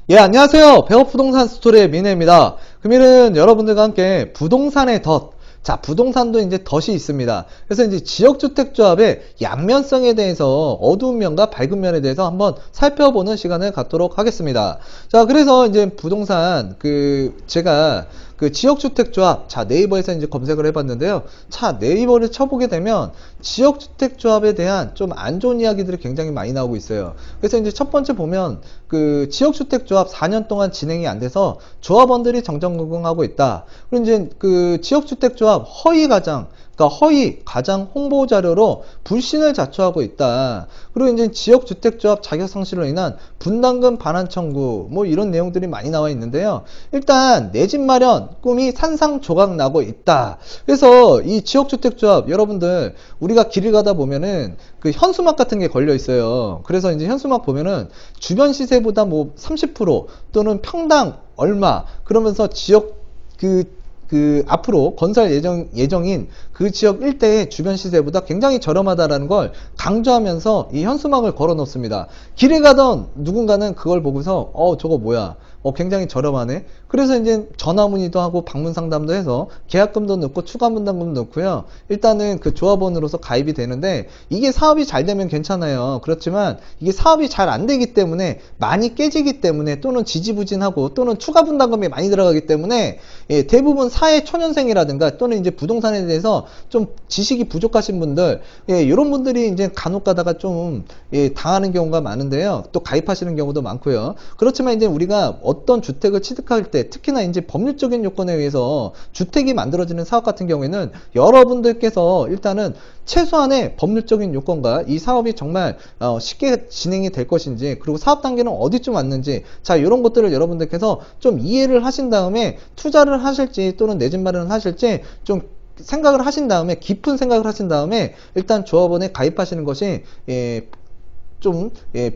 예, 안녕하세요. 배워부동산 스토리의 민혜입니다. 금일은 여러분들과 함께 부동산의 덫. 자, 부동산도 이제 덫이 있습니다. 그래서 이제 지역주택조합의 양면성에 대해서 어두운 면과 밝은 면에 대해서 한번 살펴보는 시간을 갖도록 하겠습니다. 자, 그래서 이제 부동산, 제가 지역주택조합, 자, 네이버에서 이제 검색을 해봤는데요. 자, 네이버를 쳐보게 되면 지역주택조합에 대한 좀 안 좋은 이야기들이 굉장히 많이 나오고 있어요. 그래서 이제 첫 번째 보면 지역주택조합 4년 동안 진행이 안 돼서 조합원들이 정정긍긍하고 있다. 그리고 이제 지역주택조합 허위가장, 그러니까 허위 가장 홍보 자료로 불신을 자초하고 있다. 그리고 이제 지역주택조합 자격 상실로 인한 분담금 반환 청구, 뭐 이런 내용들이 많이 나와 있는데요. 일단 내 집 마련 꿈이 산상조각 나고 있다. 그래서 이 지역주택조합 여러분들 우리가 길을 가다 보면은 현수막 같은 게 걸려 있어요. 그래서 이제 현수막 보면은 주변 시세보다 뭐 30% 또는 평당 얼마 그러면서 지역 앞으로 건설 예정인 그 지역 일대의 주변 시세보다 굉장히 저렴하다라는 걸 강조하면서 이 현수막을 걸어 놓습니다. 길에 가던 누군가는 그걸 보고서 저거 뭐야? 굉장히 저렴하네. 그래서 이제 전화 문의도 하고 방문 상담도 해서 계약금도 넣고 추가 분담금도 넣고요. 일단은 그 조합원으로서 가입이 되는데 이게 사업이 잘 되면 괜찮아요. 그렇지만 이게 사업이 잘 안 되기 때문에 많이 깨지기 때문에 또는 지지부진하고 또는 추가 분담금이 많이 들어가기 때문에 대부분 사회 초년생이라든가 또는 이제 부동산에 대해서 좀 지식이 부족하신 분들 이런 분들이 이제 간혹 가다가 좀 당하는 경우가 많은데요. 또 가입하시는 경우도 많고요. 그렇지만 이제 우리가 어떤 주택을 취득할 때 특히나 이제 법률적인 요건에 의해서 주택이 만들어지는 사업 같은 경우에는 여러분들께서 일단은 최소한의 법률적인 요건과 이 사업이 정말 쉽게 진행이 될 것인지 그리고 사업 단계는 어디쯤 왔는지 자 이런 것들을 여러분들께서 좀 이해를 하신 다음에 투자를 하실지 또는 내 집 마련을 하실지 좀 생각을 하신 다음에 깊은 생각을 하신 다음에 일단 조합원에 가입하시는 것이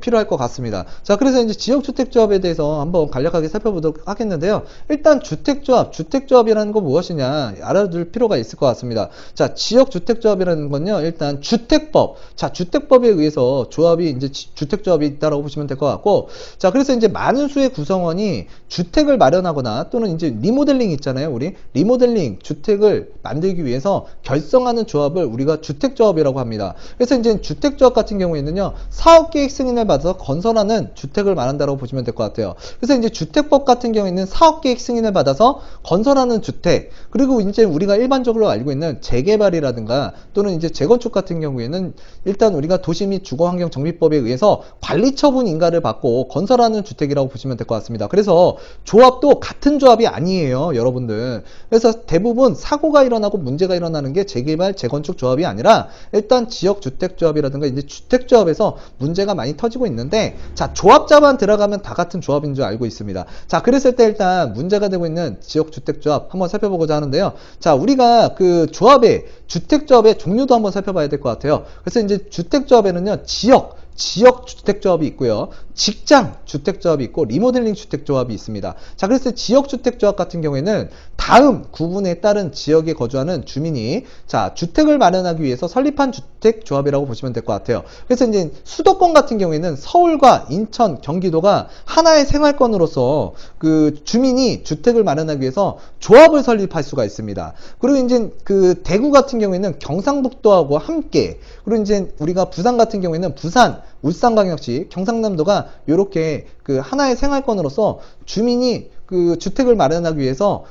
필요할 것 같습니다. 자, 그래서 이제 지역주택조합에 대해서 한번 간략하게 살펴보도록 하겠는데요. 일단 주택조합이라는 거 무엇이냐 알아둘 필요가 있을 것 같습니다. 자, 지역주택조합이라는 건요, 일단 주택법, 자, 주택법에 의해서 조합이 이제 주택조합이 있다라고 보시면 될 것 같고, 자, 그래서 이제 많은 수의 구성원이 주택을 마련하거나 또는 이제 리모델링 있잖아요. 우리 리모델링 주택을 만들기 위해서 결성하는 조합을 우리가 주택조합이라고 합니다. 그래서 이제 주택조합 같은 경우에는요, 사업계획 승인을 받아서 건설하는 주택을 말한다고 보시면 될 것 같아요. 그래서 이제 주택법 같은 경우에는 사업계획 승인을 받아서 건설하는 주택, 그리고 이제 우리가 일반적으로 알고 있는 재개발이라든가 또는 이제 재건축 같은 경우에는 일단 우리가 도시 및 주거환경정비법에 의해서 관리처분 인가를 받고 건설하는 주택이라고 보시면 될 것 같습니다. 그래서 조합도 같은 조합이 아니에요, 여러분들. 그래서 대부분 사고가 일어나고 문제가 일어나는 게 재개발, 재건축 조합이 아니라 일단 지역주택조합이라든가 이제 주택조합에서 문제가 많이 터지고 있는데, 자, 조합자만 들어가면 다 같은 조합인 줄 알고 있습니다. 자, 그랬을 때 일단 문제가 되고 있는 지역주택조합 한번 살펴보고자 하는데요. 자, 우리가 주택조합의 종류도 한번 살펴봐야 될 것 같아요. 그래서 이제 주택조합에는요, 지역 주택조합이 있고요. 직장 주택조합이 있고 리모델링 주택조합이 있습니다. 자, 그래서 지역 주택조합 같은 경우에는 다음 구분에 따른 지역에 거주하는 주민이 자, 주택을 마련하기 위해서 설립한 주택조합이라고 보시면 될 것 같아요. 그래서 이제 수도권 같은 경우에는 서울과 인천, 경기도가 하나의 생활권으로서 주민이 주택을 마련하기 위해서 조합을 설립할 수가 있습니다. 그리고 이제 대구 같은 경우에는 경상북도하고 함께, 그리고 이제 우리가 부산 같은 경우에는 부산, 울산광역시, 경상남도가 이렇게 하나의 생활권으로서 주민이 주택을 마련하기 위해서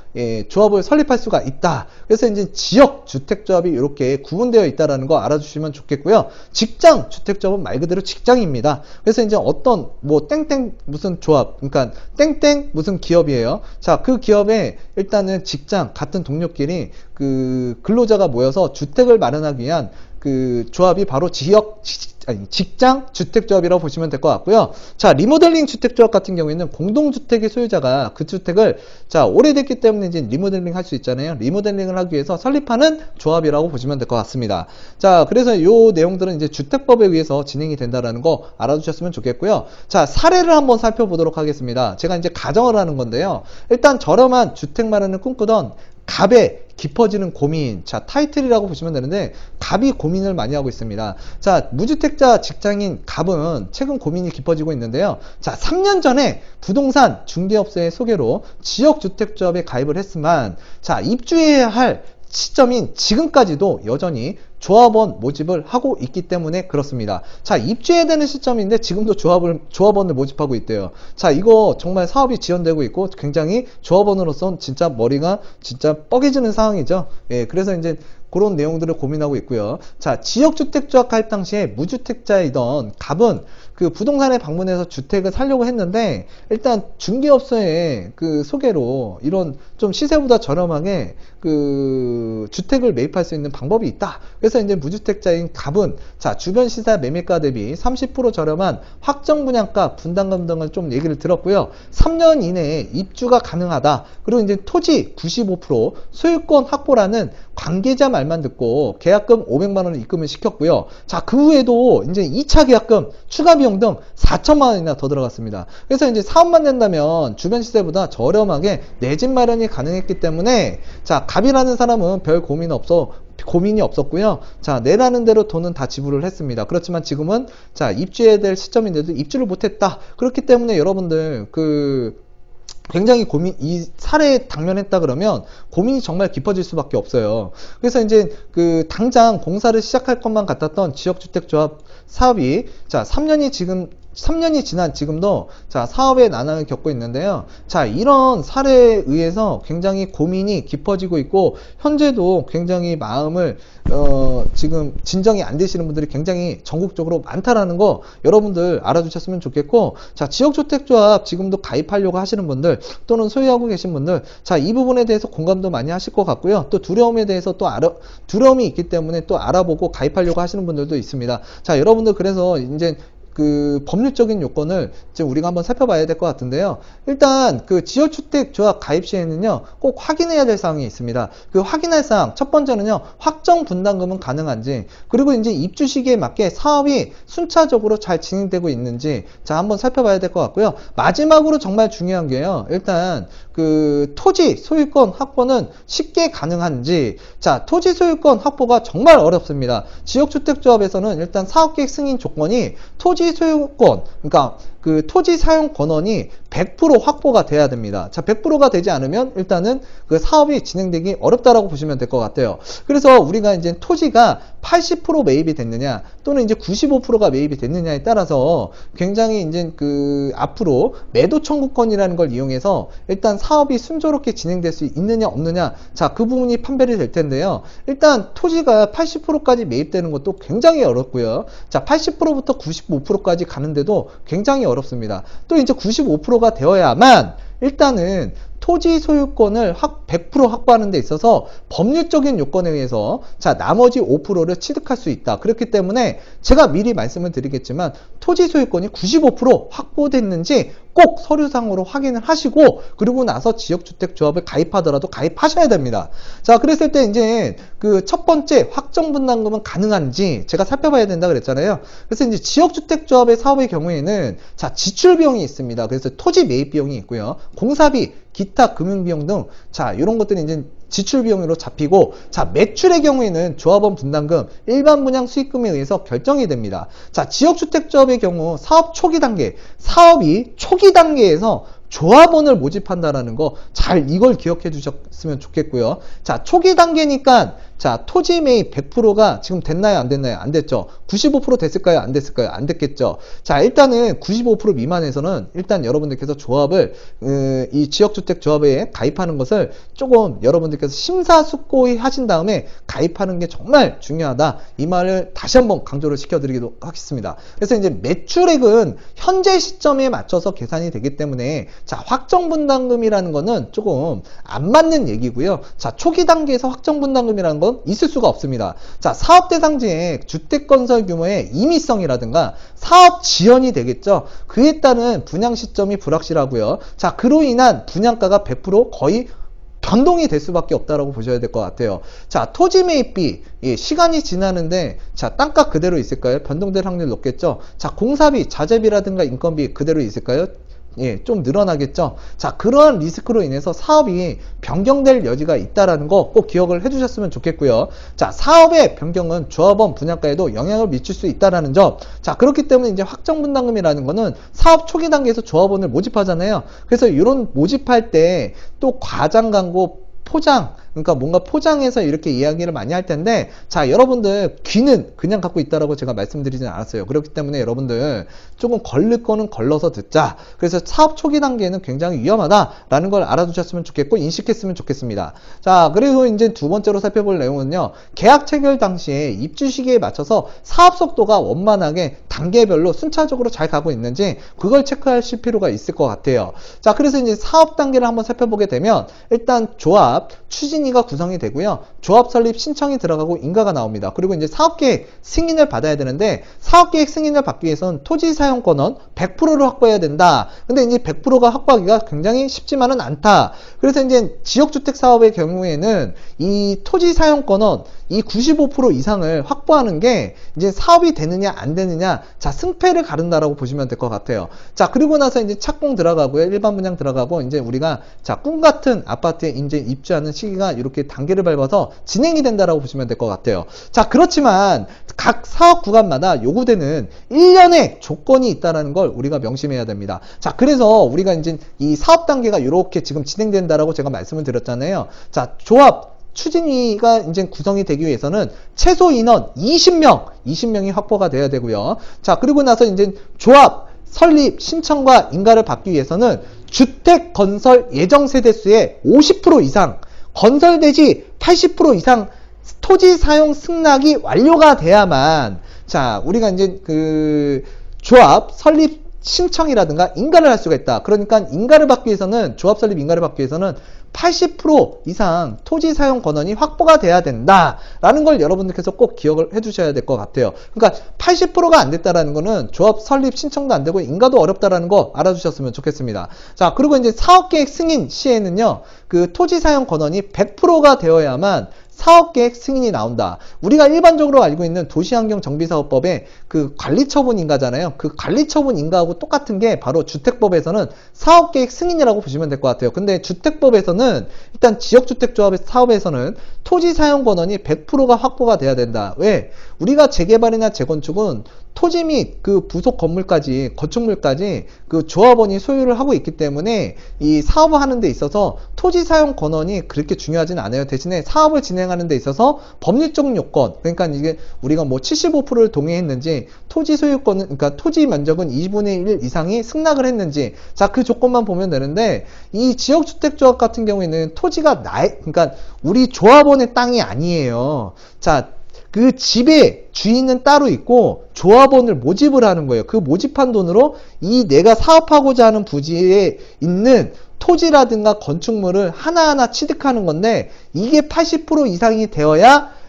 조합을 설립할 수가 있다. 그래서 이제 지역 주택조합이 이렇게 구분되어 있다라는 거 알아주시면 좋겠고요. 직장 주택조합은 말 그대로 직장입니다. 그래서 이제 어떤 땡땡 무슨 조합, 그러니까 땡땡 무슨 기업이에요. 자, 그 기업에 일단은 직장 같은 동료끼리 근로자가 모여서 주택을 마련하기 위한 조합이 바로 직장 주택조합이라고 보시면 될 것 같고요. 자, 리모델링 주택조합 같은 경우에는 공동주택의 소유자가 그 주택을 오래됐기 때문에 이제 리모델링 할 수 있잖아요. 리모델링을 하기 위해서 설립하는 조합이라고 보시면 될 것 같습니다. 자, 그래서 요 내용들은 이제 주택법에 의해서 진행이 된다라는 거 알아두셨으면 좋겠고요. 자, 사례를 한번 살펴보도록 하겠습니다. 제가 이제 가정을 하는 건데요. 일단 저렴한 주택 마련을 꿈꾸던 갑에 깊어지는 고민. 자, 타이틀이라고 보시면 되는데, 갑이 고민을 많이 하고 있습니다. 자, 무주택자 직장인 갑은 최근 고민이 깊어지고 있는데요. 자, 3년 전에 부동산 중개업소의 소개로 지역주택조합에 가입을 했지만, 자, 입주해야 할 시점인 지금까지도 여전히 조합원 모집을 하고 있기 때문에 그렇습니다. 자, 입주해야 되는 시점인데 지금도 조합원을 모집하고 있대요. 자, 이거 정말 사업이 지연되고 있고 굉장히 조합원으로선 진짜 머리가 진짜 뻐개지는 상황이죠. 예, 그래서 이제 그런 내용들을 고민하고 있고요. 자, 지역주택조합 가입 당시에 무주택자이던 갑은 그 부동산에 방문해서 주택을 사려고 했는데 일단 중개업소의 그 소개로 이런 좀 시세보다 저렴하게 그 주택을 매입할 수 있는 방법이 있다. 그래서 이제 무주택자인 갑은 자, 주변 시세 매매가 대비 30% 저렴한 확정 분양가 분담금 등을 좀 얘기를 들었고요. 3년 이내에 입주가 가능하다. 그리고 이제 토지 95% 소유권 확보라는 관계자 말만 듣고 계약금 500만 원을 입금을 시켰고요. 자, 그 후에도 이제 2차 계약금, 추가 비용 등 4천만 원이나 더 들어갔습니다. 그래서 이제 사업만 된다면 주변 시세보다 저렴하게 내 집 마련이 가능했기 때문에 자, 갑이라는 사람은 별 고민이 없었고요. 자, 내라는 대로 돈은 다 지불을 했습니다. 그렇지만 지금은 자, 입주해야 될 시점인데도 입주를 못했다. 그렇기 때문에 여러분들 굉장히 이 사례에 당면했다 그러면 고민이 정말 깊어질 수밖에 없어요. 그래서 이제 당장 공사를 시작할 것만 같았던 지역주택조합 사업이 자, 3년이 지난 지금도 자, 사업의 난항을 겪고 있는데요. 자, 이런 사례에 의해서 굉장히 고민이 깊어지고 있고 현재도 굉장히 마음을 지금 진정이 안 되시는 분들이 굉장히 전국적으로 많다라는 거 여러분들 알아주셨으면 좋겠고, 자, 지역주택조합 지금도 가입하려고 하시는 분들 또는 소유하고 계신 분들 자, 이 부분에 대해서 공감도 많이 하실 것 같고요. 또 두려움에 대해서 두려움이 있기 때문에 또 알아보고 가입하려고 하시는 분들도 있습니다. 자, 여러분들 그래서 이제 법률적인 요건을 지금 우리가 한번 살펴봐야 될 것 같은데요. 일단 지역주택조합 가입 시에는요 꼭 확인해야 될 사항이 있습니다. 확인할 사항 첫 번째는요, 확정 분담금은 가능한지, 그리고 이제 입주 시기에 맞게 사업이 순차적으로 잘 진행되고 있는지 자, 한번 살펴봐야 될 것 같고요. 마지막으로 정말 중요한 게요, 일단 토지 소유권 확보는 쉽게 가능한지. 자, 토지 소유권 확보가 정말 어렵습니다. 지역주택조합에서는 일단 사업계획 승인 조건이 토지 소유권, 그러니까 토지 사용 권한이 100% 확보가 돼야 됩니다. 자, 100%가 되지 않으면 일단은 사업이 진행되기 어렵다라고 보시면 될 것 같아요. 그래서 우리가 이제 토지가 80% 매입이 됐느냐 또는 이제 95%가 매입이 됐느냐에 따라서 굉장히 이제 앞으로 매도 청구권이라는 걸 이용해서 일단 사업이 순조롭게 진행될 수 있느냐 없느냐, 자, 그 부분이 판별이 될 텐데요. 일단 토지가 80%까지 매입되는 것도 굉장히 어렵고요. 자, 80%부터 95%까지 가는데도 굉장히 어렵습니다. 또 이제 95%가 되어야만 일단은 토지 소유권을 100% 확보하는 데 있어서 법률적인 요건에 의해서 자, 나머지 5%를 취득할 수 있다. 그렇기 때문에 제가 미리 말씀을 드리겠지만 토지 소유권이 95% 확보됐는지 꼭 서류상으로 확인을 하시고 그리고 나서 지역주택조합을 가입하더라도 가입하셔야 됩니다. 자, 그랬을 때 이제 첫 번째 확정 분담금은 가능한지 제가 살펴봐야 된다 그랬잖아요. 그래서 이제 지역주택조합의 사업의 경우에는 자, 지출 비용이 있습니다. 그래서 토지 매입 비용이 있고요. 공사비, 기타 금융비용 등 자, 이런 것들이 이제 지출 비용으로 잡히고, 자, 매출의 경우에는 조합원 분담금, 일반 분양 수익금에 의해서 결정이 됩니다. 자, 지역주택조합의 경우 사업이 초기 단계에서 조합원을 모집한다라는 거 이걸 기억해 주셨으면 좋겠고요. 자, 초기 단계니까 자, 토지 매입 100%가 지금 됐나요? 안 됐나요? 안 됐죠. 95% 됐을까요? 안 됐을까요? 안 됐겠죠. 자, 일단은 95% 미만에서는 일단 여러분들께서 조합을 이 지역주택조합에 가입하는 것을 조금 여러분들께서 심사숙고히 하신 다음에 가입하는 게 정말 중요하다. 이 말을 다시 한번 강조를 시켜드리도록 하겠습니다. 그래서 이제 매출액은 현재 시점에 맞춰서 계산이 되기 때문에 자, 확정분담금이라는 거는 조금 안 맞는 얘기고요. 자, 초기 단계에서 확정분담금이라는 건 있을 수가 없습니다. 자, 사업 대상지의 주택 건설 규모의 임의성이라든가 사업 지연이 되겠죠. 그에 따른 분양 시점이 불확실하고요. 자, 그로 인한 분양가가 100% 거의 변동이 될 수밖에 없다라고 보셔야 될 것 같아요. 자, 토지 매입비, 시간이 지나는데 자, 땅값 그대로 있을까요? 변동될 확률이 높겠죠. 자, 공사비, 자재비라든가 인건비 그대로 있을까요? 좀 늘어나겠죠. 자, 그러한 리스크로 인해서 사업이 변경될 여지가 있다라는 거 꼭 기억을 해주셨으면 좋겠고요. 자, 사업의 변경은 조합원 분양가에도 영향을 미칠 수 있다라는 점. 자, 그렇기 때문에 이제 확정 분담금이라는 거는 사업 초기 단계에서 조합원을 모집하잖아요. 그래서 이런 모집할 때 또 과장 광고 포장, 그러니까 뭔가 포장해서 이렇게 이야기를 많이 할 텐데, 자, 여러분들 귀는 그냥 갖고 있다라고 제가 말씀드리진 않았어요. 그렇기 때문에 여러분들 조금 걸릴 거는 걸러서 듣자. 그래서 사업 초기 단계에는 굉장히 위험하다라는 걸 알아두셨으면 좋겠고 인식했으면 좋겠습니다. 자, 그리고 이제 두 번째로 살펴볼 내용은요, 계약 체결 당시에 입주 시기에 맞춰서 사업 속도가 원만하게 단계별로 순차적으로 잘 가고 있는지 그걸 체크하실 필요가 있을 것 같아요. 자, 그래서 이제 사업 단계를 한번 살펴보게 되면 일단 조합 추진위가 구성이 되고요. 조합 설립 신청이 들어가고 인가가 나옵니다. 그리고 이제 사업계획 승인을 받아야 되는데, 사업계획 승인을 받기 위해서는 토지 사용권은 100%를 확보해야 된다. 근데 이제 100%가 확보하기가 굉장히 쉽지만은 않다. 그래서 이제 지역주택 사업의 경우에는 이 토지 사용권은 이 95% 이상을 확보하는 게 이제 사업이 되느냐 안 되느냐, 자, 승패를 가른다라고 보시면 될 것 같아요. 자, 그리고 나서 이제 착공 들어가고요. 일반 분양 들어가고 이제 우리가 자, 꿈 같은 아파트에 이제 입주하는 시기가 이렇게 단계를 밟아서 진행이 된다라고 보시면 될 것 같아요. 자, 그렇지만 각 사업 구간마다 요구되는 1년의 조건이 있다라는 걸 우리가 명심해야 됩니다. 자, 그래서 우리가 이제 이 사업 단계가 이렇게 지금 진행된다라고 제가 말씀을 드렸잖아요. 자, 조합 추진위가 이제 구성이 되기 위해서는 최소 인원 20명이 확보가 돼야 되고요. 자, 그리고 나서 이제 조합 설립 신청과 인가를 받기 위해서는 주택 건설 예정 세대수의 50% 이상, 건설대지 80% 이상 토지 사용 승낙이 완료가 돼야만, 자, 우리가 이제 그 조합 설립 신청이라든가 인가를 할 수가 있다. 그러니까 인가를 받기 위해서는, 조합 설립 인가를 받기 위해서는 80% 이상 토지 사용 권한이 확보가 돼야 된다라는 걸 여러분들께서 꼭 기억을 해주셔야 될 것 같아요. 그러니까 80%가 안 됐다라는 거는 조합 설립 신청도 안 되고 인가도 어렵다라는 거 알아주셨으면 좋겠습니다. 자, 그리고 이제 사업계획 승인 시에는요, 그 토지 사용 권한이 100%가 되어야만 사업계획 승인이 나온다. 우리가 일반적으로 알고 있는 도시환경정비사업법의 그 관리처분 인가잖아요. 그 관리처분 인가하고 똑같은 게 바로 주택법에서는 사업계획 승인이라고 보시면 될 것 같아요. 근데 주택법에서는 일단 지역주택조합의 사업에서는 토지 사용 권한이 100%가 확보가 돼야 된다. 왜? 우리가 재개발이나 재건축은 토지 및 그 부속 건물까지, 건축물까지 그 조합원이 소유를 하고 있기 때문에 이 사업을 하는 데 있어서 토지 사용 권한이 그렇게 중요하지는 않아요. 대신에 사업을 진행하는 데 있어서 법률적 요건, 그러니까 이게 우리가 뭐 75%를 동의했는지, 토지 소유권은, 그러니까 토지 면적은 2분의 1 이상이 승낙을 했는지, 자, 그 조건만 보면 되는데, 이 지역주택조합 같은 경우에는 토지가 그러니까 우리 조합원의 땅이 아니에요. 자, 그 집의 주인은 따로 있고 조합원을 모집을 하는 거예요. 그 모집한 돈으로 이 내가 사업하고자 하는 부지에 있는 토지라든가 건축물을 하나하나 취득하는 건데, 이게 80% 이상이 되어야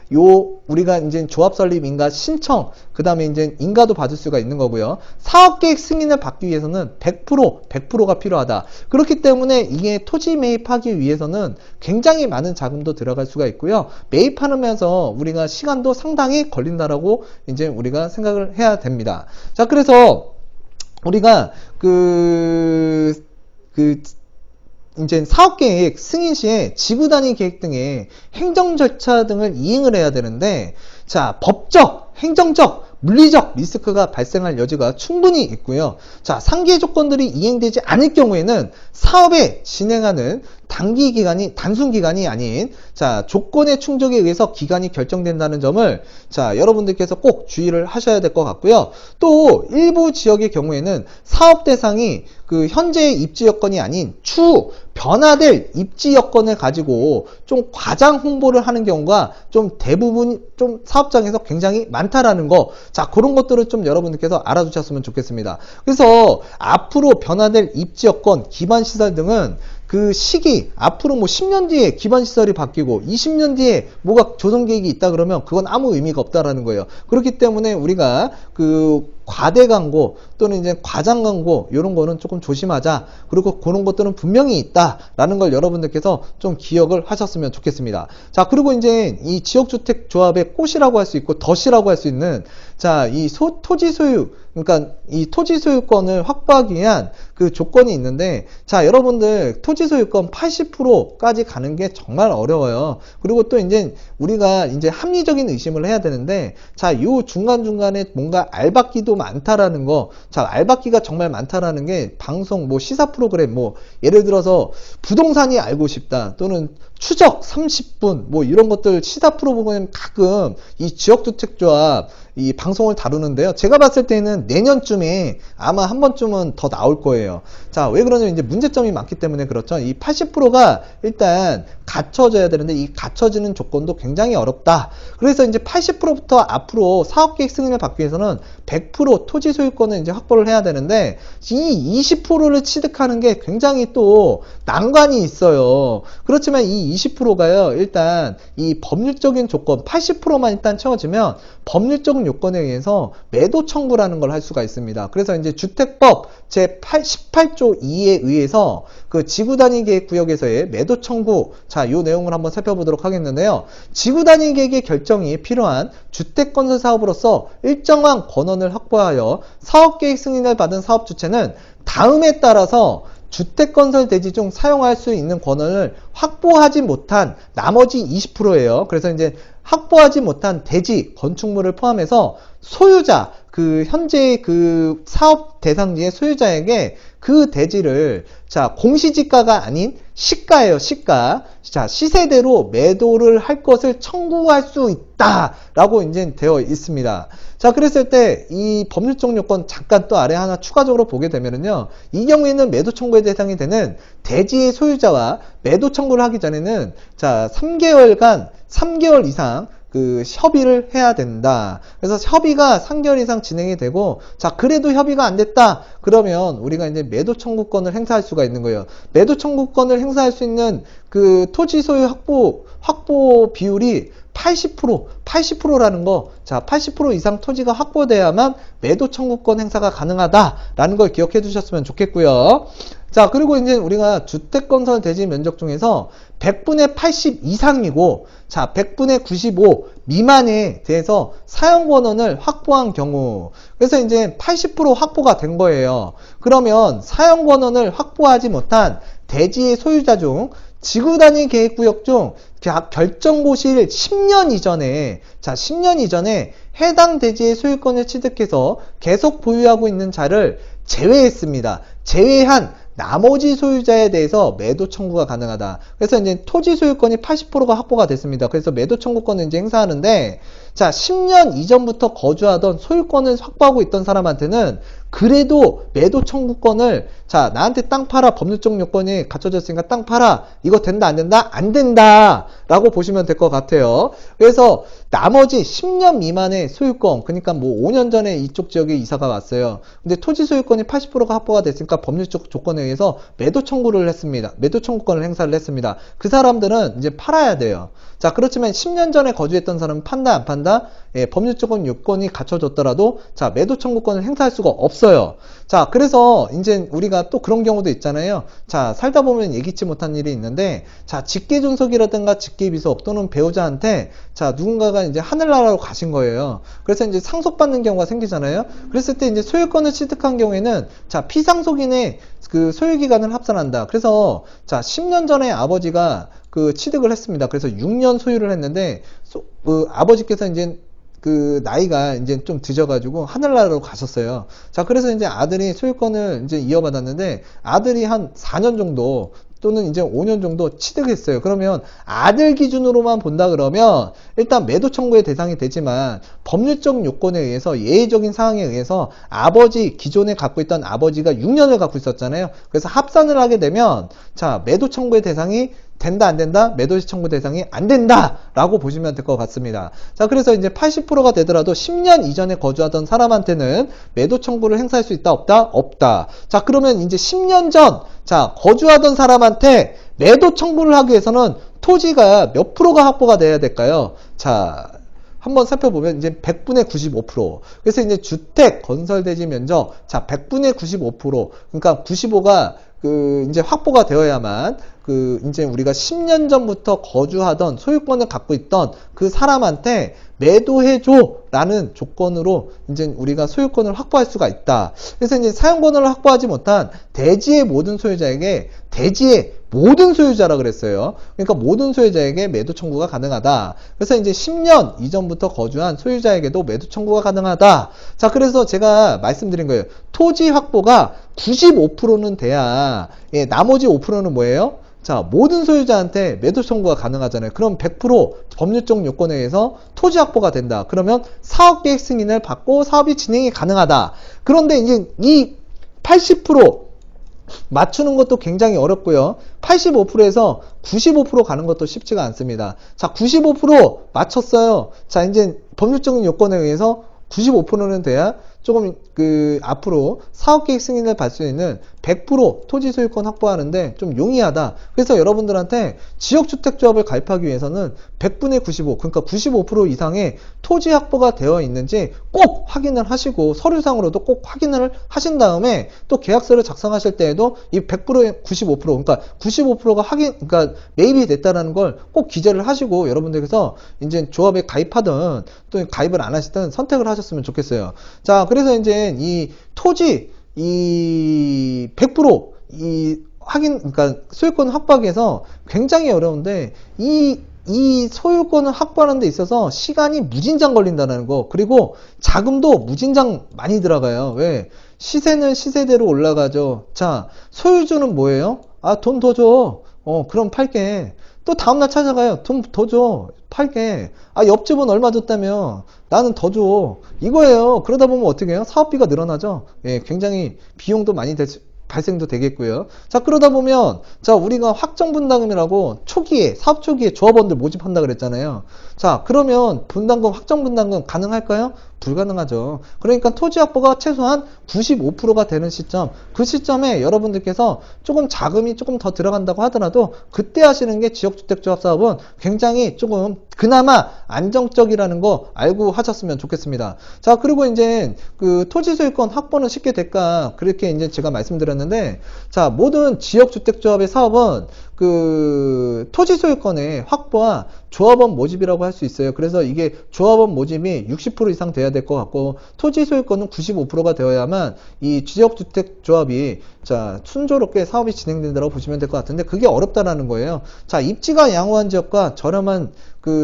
우리가 이제 조합 설립 인가 신청, 그 다음에 이제 인가도 받을 수가 있는 거고요. 사업계획 승인을 받기 위해서는 100%가 필요하다. 그렇기 때문에 이게 토지 매입하기 위해서는 굉장히 많은 자금도 들어갈 수가 있고요. 매입하면서 우리가 시간도 상당히 걸린다라고 이제 우리가 생각을 해야 됩니다. 자, 그래서 우리가 이제 사업계획 승인 시에 지구단위 계획 등의 행정 절차 등을 이행을 해야 되는데, 자, 법적, 행정적, 물리적 리스크가 발생할 여지가 충분히 있고요. 자, 상계 조건들이 이행되지 않을 경우에는 사업에 진행하는 단순 기간이 아닌, 자, 조건의 충족에 의해서 기간이 결정된다는 점을, 자, 여러분들께서 꼭 주의를 하셔야 될 것 같고요. 또 일부 지역의 경우에는 사업 대상이 그 현재의 입지 여건이 아닌 추후 변화될 입지 여건을 가지고 좀 과장 홍보를 하는 경우가 좀 대부분 좀 사업장에서 굉장히 많다라는 거, 자, 그런 것들을 좀 여러분들께서 알아두셨으면 좋겠습니다. 그래서 앞으로 변화될 입지 여건, 기반 시설 등은 그 시기, 앞으로 뭐 10년 뒤에 기반시설이 바뀌고 20년 뒤에 뭐가 조성계획이 있다 그러면 그건 아무 의미가 없다라는 거예요. 그렇기 때문에 우리가 그 과대 광고 또는 이제 과장 광고 이런 거는 조금 조심하자. 그리고 그런 것들은 분명히 있다라는 걸 여러분들께서 좀 기억을 하셨으면 좋겠습니다. 자, 그리고 이제 이 지역주택 조합의 꽃이라고 할 수 있고 덫이라고 할 수 있는 자, 이 토지 소유, 그러니까 이 토지 소유권을 확보하기 위한 그 조건이 있는데, 자, 여러분들 토지 소유권 80%까지 가는 게 정말 어려워요. 그리고 또 이제 우리가 이제 합리적인 의심을 해야 되는데, 자, 요 중간중간에 뭔가 알박기도 많다라는 거, 자, 알박기가 정말 많다라는 게 방송, 뭐 시사 프로그램, 뭐 예를 들어서 부동산이 알고 싶다 또는 추적 30분 뭐 이런 것들 시사 프로그램 가끔 이 지역주택조합 이 방송을 다루는데요. 제가 봤을 때는 내년쯤에 아마 한 번쯤은 더 나올 거예요. 자, 왜 그러냐면 이제 문제점이 많기 때문에 그렇죠. 이 80%가 일단 갖춰져야 되는데 이 갖춰지는 조건도 굉장히 어렵다. 그래서 이제 80%부터 앞으로 사업계획 승인을 받기 위해서는 100% 토지 소유권을 이제 확보를 해야 되는데 이 20%를 취득하는 게 굉장히 또 난관이 있어요. 그렇지만 이 20%가요. 일단 이 법률적인 조건 80%만 일단 채워지면 법률적인 요건에 의해서 매도 청구라는 걸 할 수가 있습니다. 그래서 이제 주택법 제18조 2에 의해서 그 지구단위 계획구역에서의 매도 청구, 자, 요 내용을 한번 살펴보도록 하겠는데요. 지구단위 계획의 결정이 필요한 주택건설 사업으로서 일정한 권한을 확보하여 사업계획 승인을 받은 사업 주체는 다음에 따라서 주택건설 대지 중 사용할 수 있는 권한을 확보하지 못한 나머지 20%예요. 그래서 이제 확보하지 못한 대지, 건축물을 포함해서 소유자, 그 현재 그 사업 대상지의 소유자에게 그 대지를 자, 공시지가가 아닌 시가예요. 시가. 자, 시세대로 매도를 할 것을 청구할 수 있다라고 이제 되어 있습니다. 자, 그랬을 때 이 법률적 요건 잠깐 또 아래 하나 추가적으로 보게 되면은요. 이 경우에는 매도 청구의 대상이 되는 대지의 소유자와 매도 청구를 하기 전에는 자, 3개월 이상 그 협의를 해야 된다. 그래서 협의가 3개월 이상 진행이 되고, 자, 그래도 협의가 안 됐다. 그러면 우리가 이제 매도 청구권을 행사할 수가 있는 거예요. 매도 청구권을 행사할 수 있는 그 토지 소유 확보 비율이 80%라는 거, 자, 80% 이상 토지가 확보돼야만 매도 청구권 행사가 가능하다라는 걸 기억해 두셨으면 좋겠고요. 자, 그리고 이제 우리가 주택건설 대지 면적 중에서 100분의 80 이상이고, 자, 100분의 95 미만에 대해서 사용 권한을 확보한 경우, 그래서 이제 80% 확보가 된 거예요. 그러면 사용 권한을 확보하지 못한 대지의 소유자 중 지구단위 계획구역 중 결정고시일 10년 이전에, 자, 10년 이전에 해당 대지의 소유권을 취득해서 계속 보유하고 있는 자를 제외했습니다. 제외한 나머지 소유자에 대해서 매도 청구가 가능하다. 그래서 이제 토지 소유권이 80%가 확보가 됐습니다. 그래서 매도 청구권을 이제 행사하는데, 자, 10년 이전부터 거주하던 소유권을 확보하고 있던 사람한테는 그래도 매도 청구권을, 자, 나한테 땅 팔아, 법률적 요건이 갖춰졌으니까 땅 팔아, 이거 된다 안 된다? 안 된다 라고 보시면 될 것 같아요. 그래서 나머지 10년 미만의 소유권, 그러니까 뭐 5년 전에 이쪽 지역에 이사가 왔어요. 근데 토지 소유권이 80%가 확보가 됐으니까 법률적 조건에 의해서 매도 청구를 했습니다. 매도 청구권을 행사를 했습니다. 그 사람들은 이제 팔아야 돼요. 자, 그렇지만 10년 전에 거주했던 사람은 판다 안 판다? 예, 법률적 요건이 갖춰졌더라도 자, 매도 청구권을 행사할 수가 없어요. 자, 그래서 이제 우리가 또 그런 경우도 있잖아요. 자, 살다 보면 예기치 못한 일이 있는데, 자, 직계존속이라든가 직계비속 또는 배우자한테 자, 누군가가 이제 하늘나라로 가신 거예요. 그래서 이제 상속받는 경우가 생기잖아요. 그랬을 때 이제 소유권을 취득한 경우에는 자, 피상속인의 그 소유기간을 합산한다. 그래서 자, 10년 전에 아버지가 그 취득을 했습니다. 그래서 6년 소유를 했는데 그 아버지께서 이제 그 나이가 이제 좀 드셔가지고 하늘나라로 가셨어요. 자, 그래서 이제 아들이 소유권을 이제 이어받았는데 아들이 한 4년 정도 또는 이제 5년 정도 취득했어요. 그러면 아들 기준으로만 본다 그러면 일단 매도 청구의 대상이 되지만 법률적 요건에 의해서 예외적인 상황에 의해서 아버지 기존에 갖고 있던 아버지가 6년을 갖고 있었잖아요. 그래서 합산을 하게 되면 자, 매도 청구의 대상이 된다 안 된다? 매도시 청구 대상이 안 된다 라고 보시면 될 것 같습니다. 자, 그래서 이제 80%가 되더라도 10년 이전에 거주하던 사람한테는 매도 청구를 행사할 수 있다 없다? 없다. 자, 그러면 이제 10년 전 자, 거주하던 사람한테 매도 청구를 하기 위해서는 토지가 몇 프로가 확보가 돼야 될까요? 자, 한번 살펴보면 이제 100분의 95%. 그래서 이제 주택 건설 대지 면적, 자, 100분의 95%. 그러니까 95가 이제 확보가 되어야만 이제 우리가 10년 전부터 거주하던 소유권을 갖고 있던 그 사람한테 매도해줘라는 조건으로 이제 우리가 소유권을 확보할 수가 있다. 그래서 이제 사용권을 확보하지 못한 대지의 모든 소유자에게 대지의 모든 소유자라 그랬어요. 그러니까 모든 소유자에게 매도 청구가 가능하다. 그래서 이제 10년 이전부터 거주한 소유자에게도 매도 청구가 가능하다. 자, 그래서 제가 말씀드린 거예요. 토지 확보가 95%는 돼야, 예, 나머지 5%는 뭐예요? 자, 모든 소유자한테 매도 청구가 가능하잖아요. 그럼 100% 법률적 요건에 의해서 토지 확보가 된다. 그러면 사업계획 승인을 받고 사업이 진행이 가능하다. 그런데 이제 이 80% 맞추는 것도 굉장히 어렵고요. 85%에서 95% 가는 것도 쉽지가 않습니다. 자, 95% 맞췄어요. 자, 이제 법률적인 요건에 의해서 95%는 돼야 조금 앞으로 사업계획 승인을 받을 수 있는 100% 토지 소유권 확보하는데 좀 용이하다. 그래서 여러분들한테 지역주택조합을 가입하기 위해서는 100분의 95, 그러니까 95% 이상의 토지 확보가 되어 있는지 꼭 확인을 하시고 서류상으로도 꼭 확인을 하신 다음에 또 계약서를 작성하실 때에도 이 100%의 95%, 그러니까 95%가 그러니까 매입이 됐다는 걸 꼭 기재를 하시고 여러분들께서 이제 조합에 가입하든 또 가입을 안 하시든 선택을 하셨으면 좋겠어요. 자, 그래서 이제 이 토지 이 100% 그러니까 소유권 확보하기 위해서 굉장히 어려운데 이 소유권을 확보하는 데 있어서 시간이 무진장 걸린다는 거, 그리고 자금도 무진장 많이 들어가요. 왜? 시세는 시세대로 올라가죠. 자, 소유주는 뭐예요? 아, 돈 더 줘. 그럼 팔게. 또 다음날 찾아가요. 돈 더 줘. 팔게. 아, 옆집은 얼마 줬다며. 나는 더 줘. 이거예요. 그러다 보면 어떻게 해요? 사업비가 늘어나죠. 예, 굉장히 비용도 많이 발생도 되겠고요. 자, 그러다 보면, 자, 우리가 확정분담금이라고 사업 초기에 조합원들 모집한다 그랬잖아요. 자, 그러면 확정분담금 가능할까요? 불가능하죠. 그러니까 토지 확보가 최소한 95%가 되는 시점, 그 시점에 여러분들께서 조금 자금이 조금 더 들어간다고 하더라도 그때 하시는 게 지역주택조합 사업은 굉장히 조금 그나마 안정적이라는 거 알고 하셨으면 좋겠습니다. 자, 그리고 이제 토지 소유권 확보는 쉽게 될까? 그렇게 이제 제가 말씀드렸는데, 자, 모든 지역주택조합의 사업은 토지 소유권의 확보와 조합원 모집이라고 할 수 있어요. 그래서 이게 조합원 모집이 60% 이상 돼야 될 것 같고, 토지 소유권은 95%가 되어야만 이 지역주택조합이 자, 순조롭게 사업이 진행된다고 보시면 될 것 같은데, 그게 어렵다라는 거예요. 자, 입지가 양호한 지역과 저렴한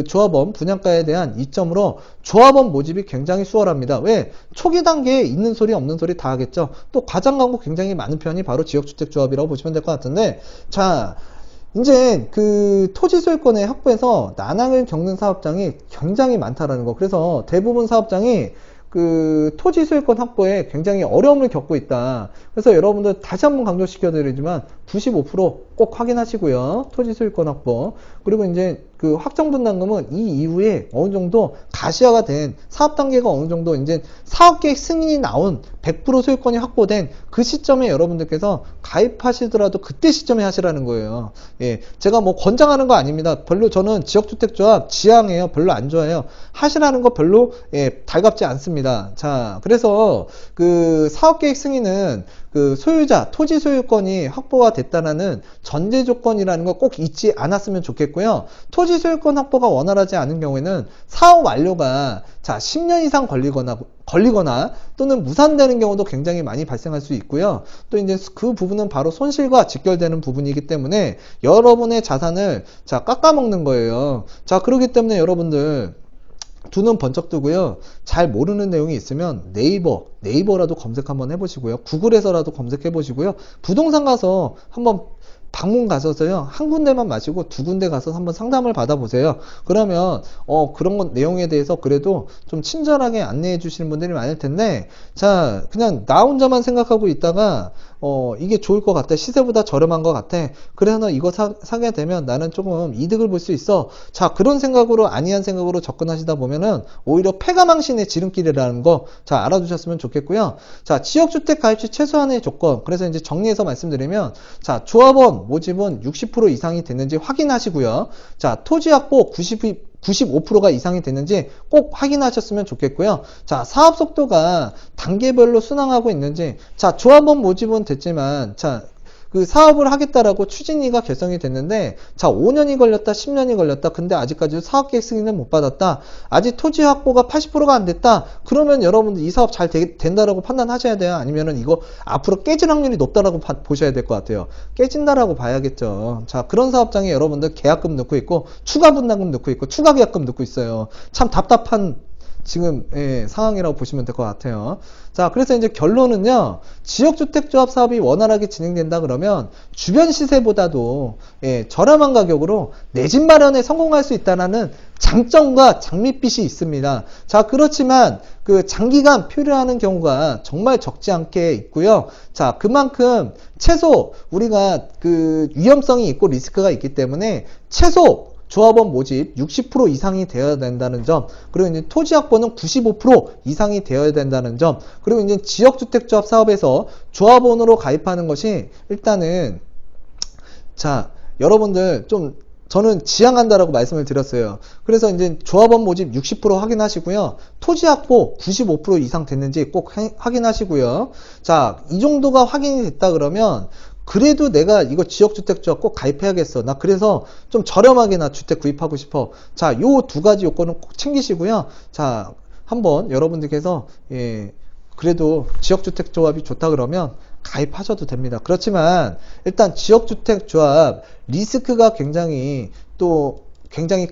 조합원 분양가에 대한 이점으로 조합원 모집이 굉장히 수월합니다. 왜? 초기 단계에 있는 소리 없는 소리 다 하겠죠. 또 과장 광고 굉장히 많은 편이 바로 지역주택조합이라고 보시면 될 것 같은데, 자, 이제 토지 소유권의 확보에서 난항을 겪는 사업장이 굉장히 많다라는 거. 그래서 대부분 사업장이 토지 소유권 확보에 굉장히 어려움을 겪고 있다. 그래서 여러분들 다시 한번 강조시켜 드리지만 95%꼭 확인하시고요. 토지 소유권 확보. 그리고 이제 확정분담금은 이 이후에 어느 정도 가시화가 된 사업 단계가 어느 정도 이제 사업계획 승인이 나온 100% 소유권이 확보된 그 시점에 여러분들께서 가입하시더라도 그때 시점에 하시라는 거예요. 예, 제가 뭐 권장하는 거 아닙니다. 별로 저는 지역주택조합 지향해요. 별로 안 좋아해요. 하시라는 거 별로 달갑지 않습니다. 자, 그래서 사업계획 승인은 소유자, 토지 소유권이 확보가 됐다는 전제 조건이라는 거 꼭 잊지 않았으면 좋겠고요. 토지 소유권 확보가 원활하지 않은 경우에는 사업 완료가 10년 이상 걸리거나 또는 무산되는 경우도 굉장히 많이 발생할 수 있고요. 또 이제 그 부분은 바로 손실과 직결되는 부분이기 때문에 여러분의 자산을 깎아먹는 거예요. 자, 그렇기 때문에 여러분들 두 눈 번쩍 뜨고요. 잘 모르는 내용이 있으면 네이버라도 검색 한번 해보시고요. 구글에서라도 검색해 보시고요. 부동산 가서 한번 방문 가셔서요. 한 군데만 마시고 두 군데 가서 한번 상담을 받아보세요. 그러면 그런 내용에 대해서 그래도 좀 친절하게 안내해 주시는 분들이 많을 텐데, 자, 그냥 나 혼자만 생각하고 있다가 이게 좋을 것 같아. 시세보다 저렴한 것 같아. 그래서 너 이거 사게 되면 나는 조금 이득을 볼 수 있어. 자, 그런 생각으로, 아니한 생각으로 접근하시다 보면은 오히려 패가망신의 지름길이라는 거, 자, 알아두셨으면 좋겠고요. 자, 지역주택 가입시 최소한의 조건. 그래서 이제 정리해서 말씀드리면, 자, 조합원 모집은 60% 이상이 됐는지 확인하시고요. 자, 토지 확보 95%가 이상이 됐는지 꼭 확인하셨으면 좋겠고요. 자, 사업 속도가 단계별로 순항하고 있는지, 자, 조합원 모집은 됐지만, 자, 그 사업을 하겠다라고 추진위가 결성이 됐는데, 자, 5년이 걸렸다, 10년이 걸렸다. 근데 아직까지 사업계획 승인을 못 받았다. 아직 토지 확보가 80%가 안 됐다. 그러면 여러분들 이 사업 잘 된다라고 판단하셔야 돼요. 아니면은 이거 앞으로 깨질 확률이 높다라고 보셔야 될 것 같아요. 깨진다라고 봐야겠죠. 자, 그런 사업장에 여러분들 계약금 넣고 있고, 추가 분담금 넣고 있고, 추가 계약금 넣고 있어요. 참 답답한 지금 상황이라고 보시면 될 것 같아요. 자, 그래서 이제 결론은요, 지역주택조합 사업이 원활하게 진행된다 그러면 주변 시세보다도 저렴한 가격으로 내 집 마련에 성공할 수 있다는 장점과 장밋빛이 있습니다. 자, 그렇지만 그 장기간 표류하는 경우가 정말 적지 않게 있고요. 자, 그만큼 최소 우리가 그 위험성이 있고 리스크가 있기 때문에 최소 조합원 모집 60% 이상이 되어야 된다는 점, 그리고 이제 토지 확보는 95% 이상이 되어야 된다는 점, 그리고 이제 지역주택조합 사업에서 조합원으로 가입하는 것이 일단은, 자, 여러분들 좀 저는 지향한다라고 말씀을 드렸어요. 그래서 이제 조합원 모집 60% 확인하시고요. 토지 확보 95% 이상 됐는지 꼭 확인하시고요. 자, 이 정도가 확인이 됐다 그러면 그래도 내가 이거 지역주택조합 꼭 가입해야겠어. 나 그래서 좀 저렴하게 나 주택 구입하고 싶어. 자, 요 두 가지 요건은 꼭 챙기시고요. 자, 한번 여러분들께서 그래도 지역주택조합이 좋다 그러면 가입하셔도 됩니다. 그렇지만 일단 지역주택조합 리스크가 굉장히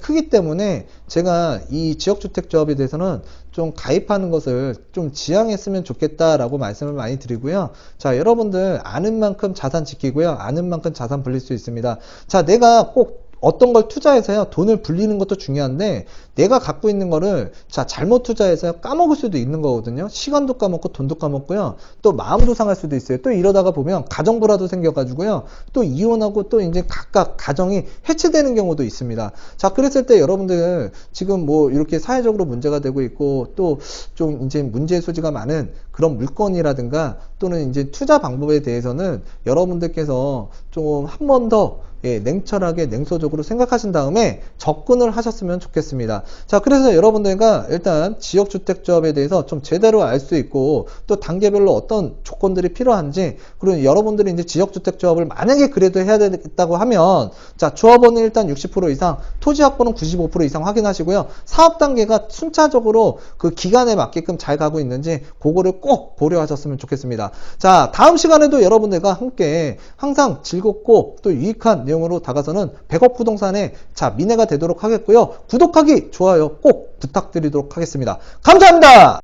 크기 때문에 제가 이 지역주택조합에 대해서는 좀 가입하는 것을 좀 지양했으면 좋겠다라고 말씀을 많이 드리고요. 자, 여러분들 아는 만큼 자산 지키고요. 아는 만큼 자산 불릴 수 있습니다. 자, 내가 꼭 어떤 걸 투자해서요, 돈을 불리는 것도 중요한데, 내가 갖고 있는 거를, 자, 잘못 투자해서 까먹을 수도 있는 거거든요. 시간도 까먹고, 돈도 까먹고요. 또 마음도 상할 수도 있어요. 또 이러다가 보면 가정불화도 생겨가지고요. 또 이혼하고 또 이제 각각 가정이 해체되는 경우도 있습니다. 자, 그랬을 때 여러분들 지금 뭐 이렇게 사회적으로 문제가 되고 있고, 또 좀 이제 문제의 소지가 많은 그런 물건이라든가, 또는 이제 투자 방법에 대해서는 여러분들께서 좀 한 번 더 냉철하게 냉소적으로 생각하신 다음에 접근을 하셨으면 좋겠습니다. 자, 그래서 여러분들과 일단 지역주택조합에 대해서 좀 제대로 알 수 있고, 또 단계별로 어떤 조건들이 필요한지, 그리고 여러분들이 이제 지역주택조합을 만약에 그래도 해야 되겠다고 하면, 자, 조합원은 일단 60% 이상, 토지 확보는 95% 이상 확인하시고요. 사업 단계가 순차적으로 그 기간에 맞게끔 잘 가고 있는지 그거를 꼭 고려하셨으면 좋겠습니다. 자, 다음 시간에도 여러분들과 함께 항상 즐겁고 또 유익한 내용으로 다가서는 100억 부동산의 자, 미래가 되도록 하겠고요. 구독하기, 좋아요 꼭 부탁드리도록 하겠습니다. 감사합니다.